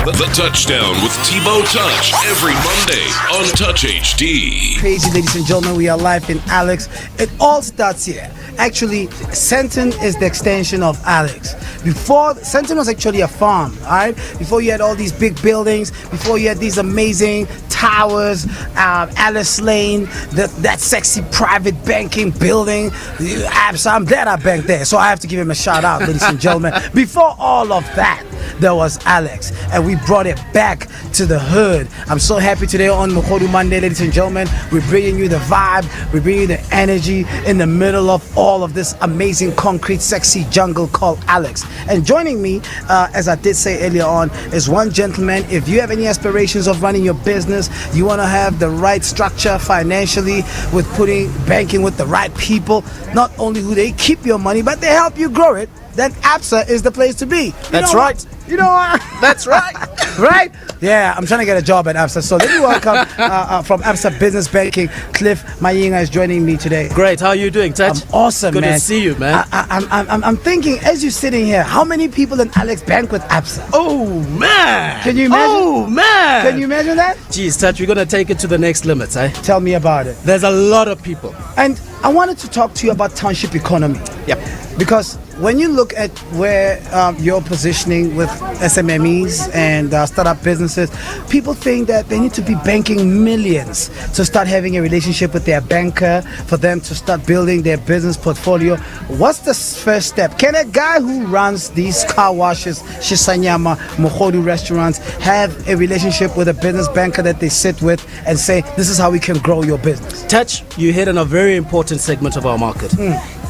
The Touchdown with Tebow Touch every Monday on Touch HD. Crazy, ladies and gentlemen, we are live in Alex. It all starts here. Actually, Senton is the extension of Alex. Before, Senton was actually a farm, all right? Before you had all these big buildings, before you had these amazing towers, Alice Lane, that sexy private banking building. I'm glad I banked there, so I have to give him a shout out, ladies and gentlemen. Before all of that, there was Alex, and we brought it back to the hood. I'm so happy today on Mogodu Monday, ladies and gentlemen. We're bringing you the vibe, we're bringing you the energy in the middle of all of this amazing concrete sexy jungle called Alex. And joining me, as I did say earlier on, is one gentleman. If you have any aspirations of running your business, you want to have the right structure financially with putting banking with the right people, not only who they keep your money, but they help you grow it, then ABSA is the place to be. That's right. You know what? That's right. Right? Yeah, I'm trying to get a job at ABSA. So let me welcome from ABSA Business Banking, Cliff Mayinga is joining me today. Great. How are you doing, Touch? I'm awesome, Good man. to see you, man. I'm thinking, as you're sitting here, how many people in Alex bank with ABSA? Oh, man. Can you imagine? Oh, man. Can you imagine that? Jeez, Touch, we're going to take it to the next limits, eh? Tell me about it. There's a lot of people. And I wanted to talk to you about township economy. Yep. Because when you look at where you're positioning with SMMEs and startup businesses, people think that they need to be banking millions to start having a relationship with their banker, for them to start building their business portfolio. What's the first step? Can a guy who runs these car washes, Shisanyama, Mogodu restaurants, have a relationship with a business banker that they sit with and say, this is how we can grow your business? Touch, you hit on a very important segment of our market.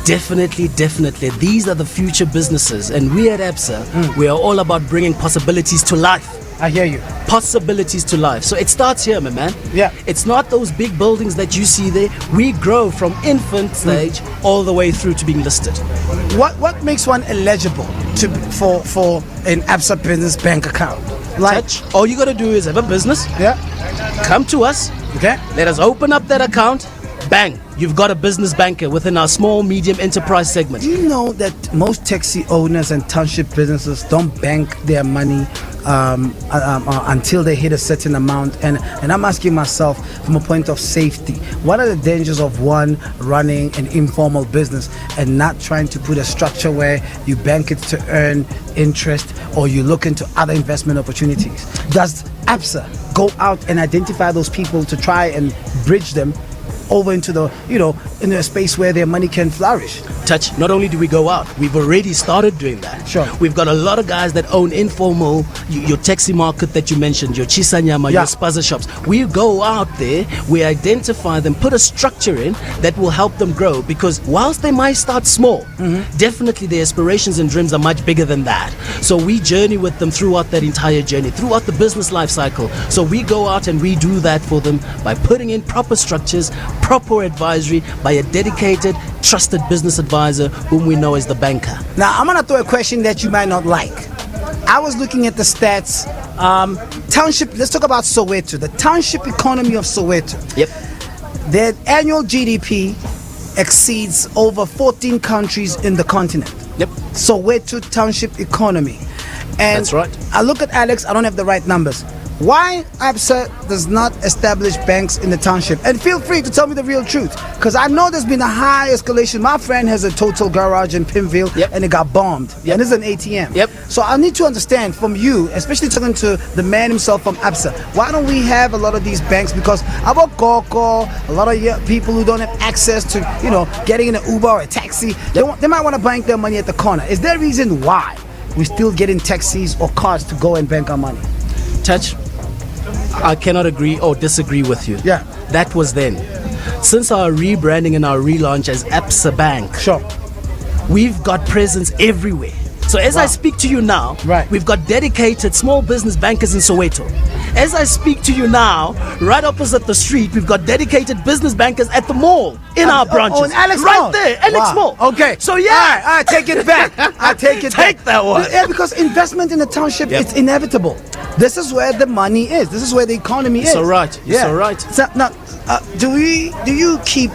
Definitely. These are the future businesses, and we at ABSA, we are all about bringing possibilities to life. I hear you. Possibilities to life. So it starts here, my man. Yeah. It's not those big buildings that you see there. We grow from infant stage all the way through to being listed. What makes one eligible for an ABSA business bank account? Like, Touch, all you got to do is have a business. yeah. Come to us. Okay. Let us open up that account. Bang, you've got a business banker within our small, medium enterprise segment. Do you know that most taxi owners and township businesses don't bank their money until they hit a certain amount? And I'm asking myself, from a point of safety, what are the dangers of one running an informal business and not trying to put a structure where you bank it to earn interest, or you look into other investment opportunities? Does ABSA go out and identify those people to try and bridge them over into the, in a space where their money can flourish? Touch, not only do we go out, we've already started doing that. Sure. We've got a lot of guys that own informal, your taxi market that you mentioned, your Chisanyama, Yeah. your spaza shops. We go out there, we identify them, put a structure in that will help them grow, because whilst they might start small, definitely their aspirations and dreams are much bigger than that. So we journey with them throughout that entire journey, throughout the business life cycle. So we go out and we do that for them by putting in proper structures, proper advisory by a dedicated, trusted business advisor whom we know as the banker. Now, I'm going to throw a question that you might not like. I was looking at the stats. Township, let's talk about Soweto, the township economy of Soweto. Yep. Their annual GDP exceeds over 14 countries in the continent. Yep. Soweto township economy. And That's right. I look at Alex, I don't have the right numbers. Why ABSA does not establish banks in the township? And feel free to tell me the real truth, because I know there's been a high escalation. My friend has a total garage in Pimville, Yep. and it got bombed. Yep. And it's an ATM. Yep. So I need to understand from you, especially talking to the man himself from ABSA, why don't we have a lot of these banks? Because about Koko, a lot of people who don't have access to, getting in an Uber or a taxi, they might want to bank their money at the corner. Is there a reason why we still get in taxis or cars to go and bank our money? Touch, I cannot agree or disagree with you. Yeah. That was then. Since our rebranding and our relaunch as ABSA Bank, Sure. we've got presence everywhere. So as I speak to you now, Right. we've got dedicated small business bankers in Soweto. As I speak to you now, right opposite the street, we've got dedicated business bankers at the mall in our branches. in Alex right Mall? there, Alex Wow. Mall. Okay. So yeah. I take it back. I take it Take back. that one. Yeah, because investment in the township, Yep. it's inevitable. This is where the money is. This is where the economy is. So right. You're so right. So now, do you keep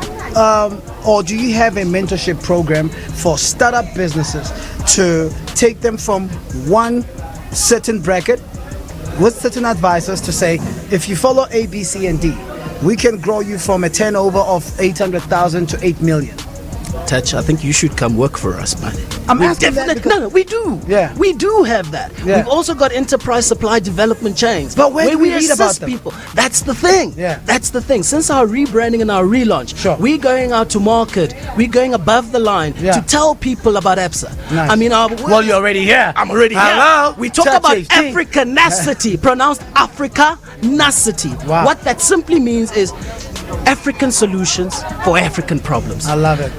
or do you have a mentorship program for startup businesses to take them from one certain bracket with certain advisors to say, if you follow A, B, C, and D, we can grow you from a turnover of 800,000 to 8 million. Touch, I think you should come work for us, man. I'm asking that because- No, we do. Yeah. We do have that. Yeah. We've also got enterprise supply development chains. But where do we read assist about them? people. That's the thing. Yeah. That's the thing. Since our rebranding and our relaunch, Sure. we're going out to market. We're going above the line Yeah. to tell people about ABSA. Nice. I mean, Well, you're already here. I'm already Hello? here. We talk Church about HD. Africanacity, pronounced Africanacity. Wow. What that simply means is African solutions for African problems. I love it.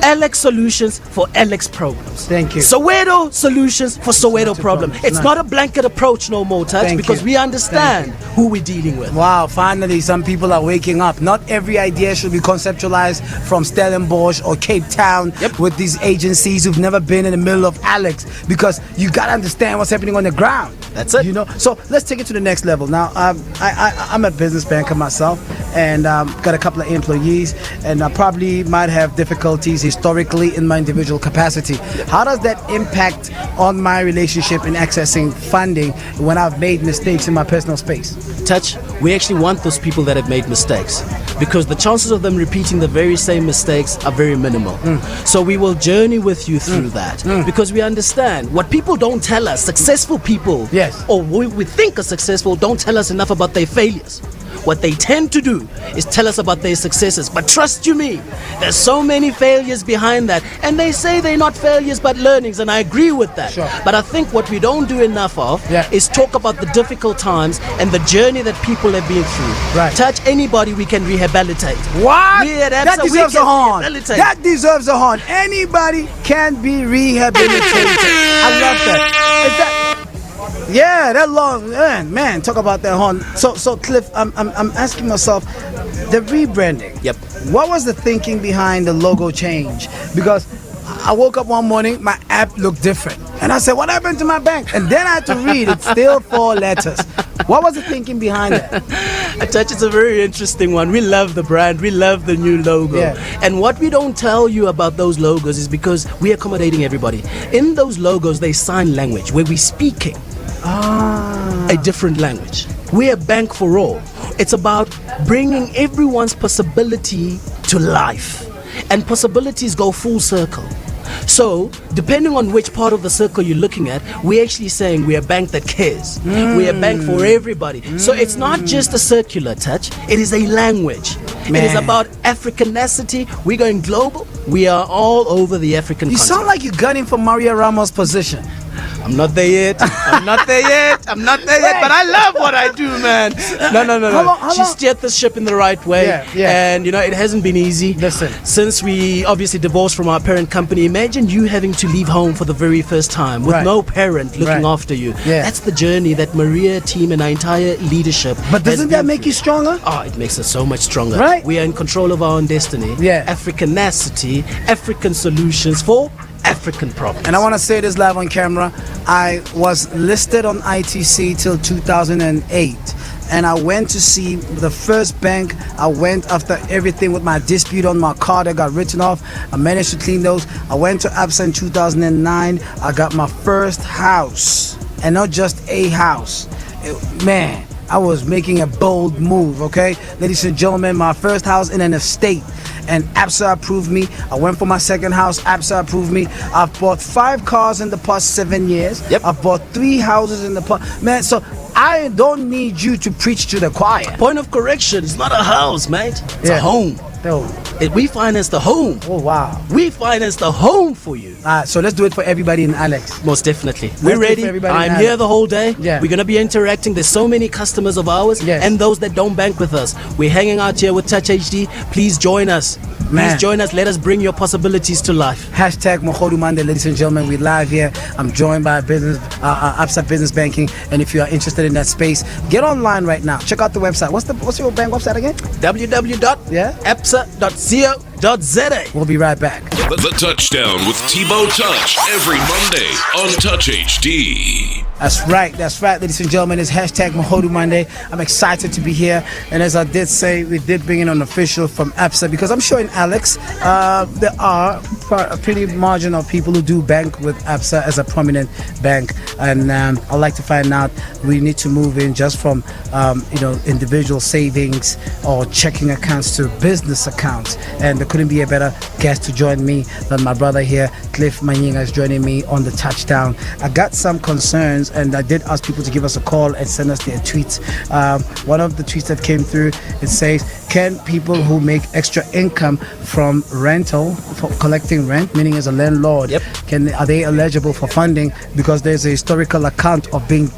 Alex solutions for Alex problems. Thank you. Soweto solutions for Soweto problem. problems. It's Nice. not a blanket approach no more, Touch, Thank because you. we understand who we're dealing with. Wow, finally some people are waking up. Not every idea should be conceptualized from Stellenbosch or Cape Town with these agencies who've never been in the middle of Alex, because you got to understand what's happening on the ground. That's it. You know, so let's take it to the next level. Now, I'm a business banker myself, and got a couple of employees, and I probably might have difficulties historically in my individual capacity. How does that impact on my relationship in accessing funding when I've made mistakes in my personal space? Touch, we actually want those people that have made mistakes, because the chances of them repeating the very same mistakes are very minimal. So we will journey with you through that, because we understand what people don't tell us. Successful people, Yes. or we think are successful, don't tell us enough about their failures. What they tend to do is tell us about their successes. But trust you me, there's so many failures behind that. And they say they're not failures but learnings, and I agree with that. Sure. But I think what we don't do enough of Yeah. is talk about the difficult times and the journey that people have been through. Right. Touch anybody, we can rehabilitate. What? We at That ABSA, we deserves can a horn. rehabilitate. That deserves a horn. Anybody can be rehabilitated. I love that. Is that? Yeah, that long man. Talk about that horn. So Cliff, I'm asking myself, the rebranding. Yep. What was the thinking behind the logo change? Because I woke up one morning, my app looked different, and I said, "What happened to my bank?" And then I had to read. It's still 4 letters. What was the thinking behind that? Touch, it's a very interesting one. We love the brand. We love the new logo. Yeah. And what we don't tell you about those logos is because we're accommodating everybody. In those logos, there's sign language where we're speaking a different language. We're a bank for all. It's about bringing everyone's possibility to life. And possibilities go full circle. So, depending on which part of the circle you're looking at, we're actually saying we're a bank that cares. We're a bank for everybody. So it's not just a circular touch, it is a language. It is Man. about Africanacity. We're going global. We are all over the African You continent. sound like you're gunning for Maria Ramos' position. I'm not there yet. I'm not there yet. I'm not there yet. But I love what I do, man. No. How She long- steered the ship in the right way. Yeah. And, it hasn't been easy. Listen. Since we obviously divorced from our parent company, imagine you having to leave home for the very first time with Right. no parent looking Right. after you. Yeah. That's the journey that Maria team and our entire leadership But has doesn't that been make through. you stronger? Oh, it makes us so much stronger. Right. We are in control of our own destiny. Yeah. Africanacity, African solutions for African problems. And I want to say this live on camera. I was listed on ITC till 2008. And I went to see the first bank. I went after everything with my dispute on my car that got written off. I managed to clean those. I went to ABSA in 2009. I got my first house. And not just a house. Man, I was making a bold move, okay? Ladies and gentlemen, my first house in an estate. And ABSA approved me. I went for my second house. ABSA approved me. I've bought 5 cars in the past 7 years. Yep. I've bought 3 houses in the past. Man, so I don't need you to preach to the choir. Point of correction, it's not a house, mate. It's Yeah. a home. Oh, We finance the home. wow. We finance the home for you. So let's do it for everybody in Alex. Most definitely. do We're it for ready. everybody I'm in here Alex. the whole day. Yeah. We're going to be interacting. There's so many customers of ours Yes. and those that don't bank with us. We're hanging out here with Touch HD. Please join us. Man. Please join us. Let us bring your possibilities to life. Hashtag Mogodu Mondays, ladies and gentlemen. We live here. I'm joined by ABSA Business Banking. And if you are interested in that space, get online right now. Check out the website. What's your bank website again? www.absa.co.za. We'll be right back. The Touchdown with Tebow Touch every Monday on Touch HD. That's right, ladies and gentlemen. It's hashtag Mogodu Monday. I'm excited to be here. And as I did say, we did bring in an official from ABSA, because I'm sure in Alex, there are pretty margin of people who do bank with ABSA as a prominent bank, and I'd like to find out. We need to move in just from individual savings or checking accounts to business accounts, and there couldn't be a better guest to join me than my brother here. Cliff Mayinga is joining me on the touchdown. I got some concerns, and I did ask people to give us a call and send us their tweets. One of the tweets that came through, it says, can people who make extra income from rental, for collecting rent, meaning as a landlord, are they eligible for funding, because there's a historical account of being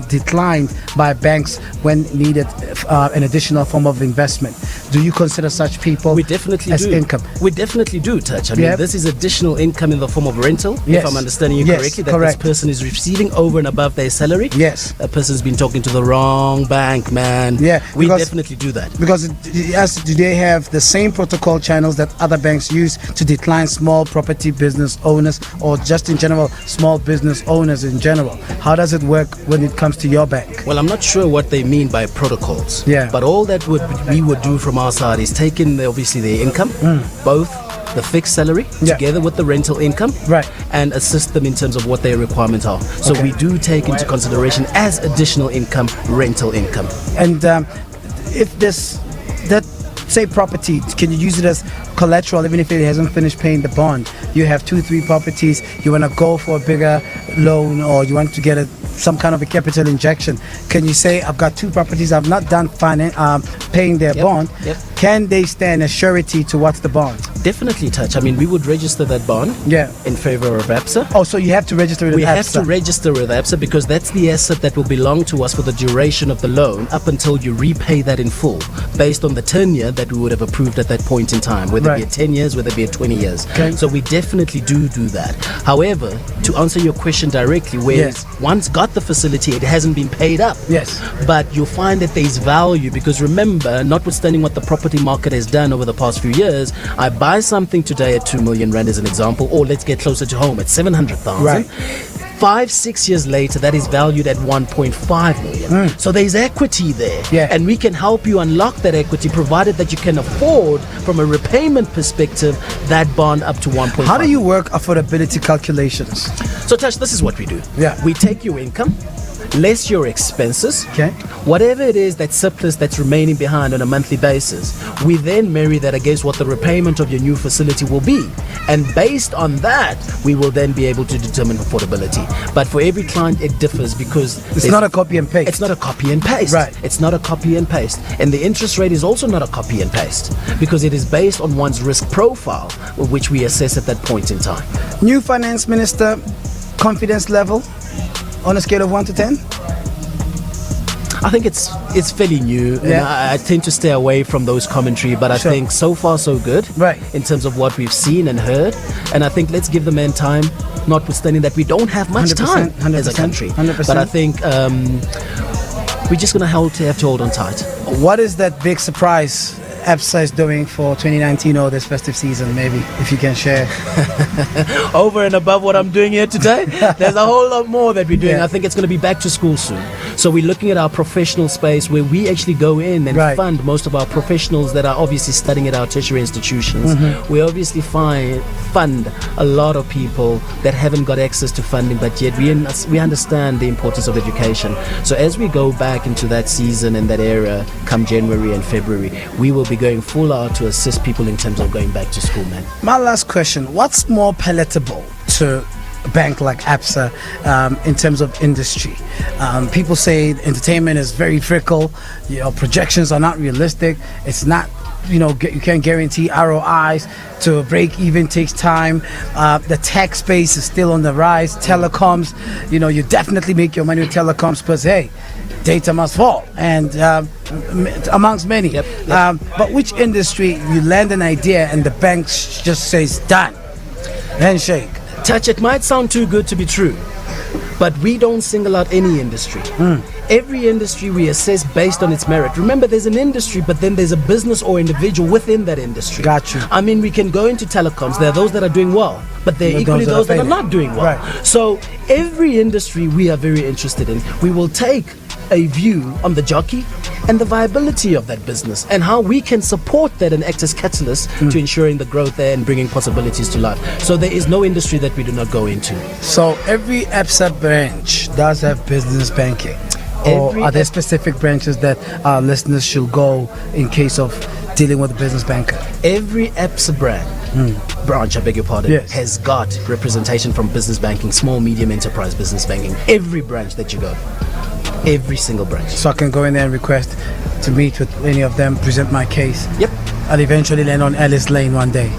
declined by banks when needed an additional form of investment. Do you consider such people as income? We definitely do, Touch. I mean, this is additional income in the form of rental, if I'm understanding you correctly, that this person is receiving over and above their salary. Yes. That person's been talking to the wrong bank, man. Yeah. We definitely do that. Because do they have the same protocol channels that other banks use to decline small property business owners, or just in general, small business owners in general? How does it work when it comes to your bank? Well, I'm not sure what they mean by protocols. Yeah. But all that we would do from our side is take in obviously the income, both the fixed salary together with the rental income, and assist them in terms of what their requirements are. So we do take into consideration as additional income, rental income. And if that say property, can you use it as collateral even if it hasn't finished paying the bond? You have 2-3 properties, you want to go for a bigger loan, or you want to get some kind of a capital injection. Can you say, I've got 2 properties, I've not done paying their bond? Can they stand as surety towards the bond? Definitely, Touch. I mean, we would register that bond in favor of ABSA. Oh, so you have to register with ABSA? We have to register with ABSA because that's the asset that will belong to us for the duration of the loan up until you repay that in full, based on the tenure that we would have approved at that point in time, whether it be 10 years, whether it be 20 years. So we definitely do that. However, to answer your question directly, where once got the facility, it hasn't been paid up. But you'll find that there's value, because remember, notwithstanding what the property market has done over the past few years, I buy something today at 2 million rand as an example, or let's get closer to home at 700,000. 5-6 years later, that is valued at 1.5 million. So there's equity there, and we can help you unlock that equity, provided that you can afford, from a repayment perspective, that bond up to 1.5. How do you work affordability calculations? So, Touch, this is what we do. We take your income, less your expenses, whatever it is, that surplus that's remaining behind on a monthly basis, we then marry that against what the repayment of your new facility will be, and based on that, we will then be able to determine affordability. But for every client, it differs, because it's not a copy and paste. It's not a copy and paste. It's not a copy and paste, and the interest rate is also not a copy and paste, because it is based on one's risk profile, which we assess at that point in time. New finance minister, confidence level on a scale of 1 to 10? I think it's fairly new. And I tend to stay away from those commentary, but I think so far so good in terms of what we've seen and heard. And I think let's give the man time, notwithstanding that we don't have much time 100%, as a country. 100%. But I think we're just going to have to hold on tight. What is that big surprise ABSA is doing for 2019 or this festive season, maybe, if you can share? Over and above what I'm doing here today, there's a whole lot more that we're doing. I think it's going to be back to school soon. So we're looking at our professional space, where we actually go in and fund most of our professionals that are obviously studying at our tertiary institutions. We obviously fund a lot of people that haven't got access to funding, but yet we understand the importance of education. So as we go back into that season and that era, come January and February, we will be going full out to assist people in terms of going back to school, man. My last question, what's more palatable to a bank like ABSA in terms of industry? People say entertainment is very fickle, projections are not realistic, it's not, you can't guarantee ROIs. To break even takes time. The tech space is still on the rise. Telecoms, you definitely make your money with telecoms, because hey, data must fall, and amongst many. But which industry you land an idea and the bank just says done, handshake? Touch, it might sound too good to be true, but we don't single out any industry. Every industry we assess based on its merit. Remember, there's an industry, but then there's a business or individual within that industry. Got you. I mean, we can go into telecoms. There are those that are doing well, but there are equally those that are not doing well. So every industry we are very interested in. We will take a view on the jockey and the viability of that business and how we can support that and act as catalysts to ensuring the growth there and bringing possibilities to life. So there is no industry that we do not go into. So every ABSA branch does have business banking. Or are there specific branches that our listeners should go in case of dealing with a business banker? Every ABSA branch, I beg your pardon, Yes. has got representation from business banking, small, medium enterprise business banking. Every branch that you go. Every single branch. So I can go in there and request to meet with any of them, present my case. Yep. I'll eventually land on Ellis Lane one day.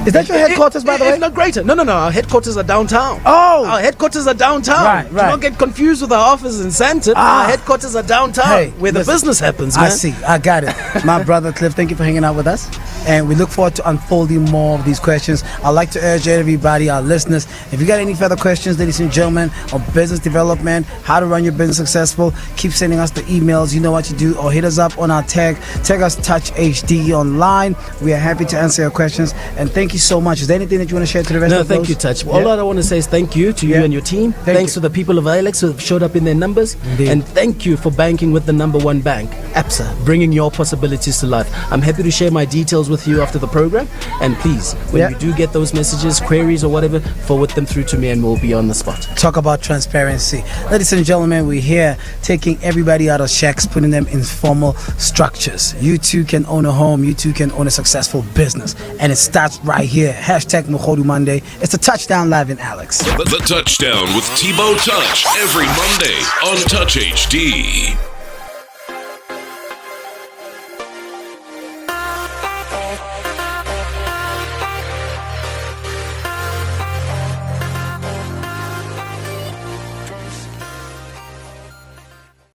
Is that your headquarters, by the way? If not greater. No. Our headquarters are downtown. Oh! Our headquarters are downtown. Right. Do not get confused with our office in Santon. Our headquarters are downtown, where the business happens, man. I see. I got it. My brother Cliff, thank you for hanging out with us. And we look forward to unfolding more of these questions. I'd like to urge everybody, our listeners, if you got any further questions, ladies and gentlemen, on business development, how to run your business successful, keep sending us the emails. You know what to do. Or hit us up on our tag. Tag us Touch HD online. We are happy to answer your questions. And thank you so much. Is there anything that you want to share to the rest of Thank you, Touch. All I want to say is thank you to you and your team. Thanks to the people of Alex who have showed up in their numbers. Indeed. And thank you for banking with the number one bank, ABSA, bringing your possibilities to life. I'm happy to share my details with you after the program. And please, when you do get those messages, queries or whatever, forward them through to me and we'll be on the spot. Talk about transparency. Ladies and gentlemen, we're here taking everybody out of shacks, putting them in formal structures. You too can own a home. You too can own a successful business. And it starts right here. Hashtag Mogodu Monday. It's the Touchdown Live in Alex. The Touchdown with Thibaut Touch every Monday on Touch HD.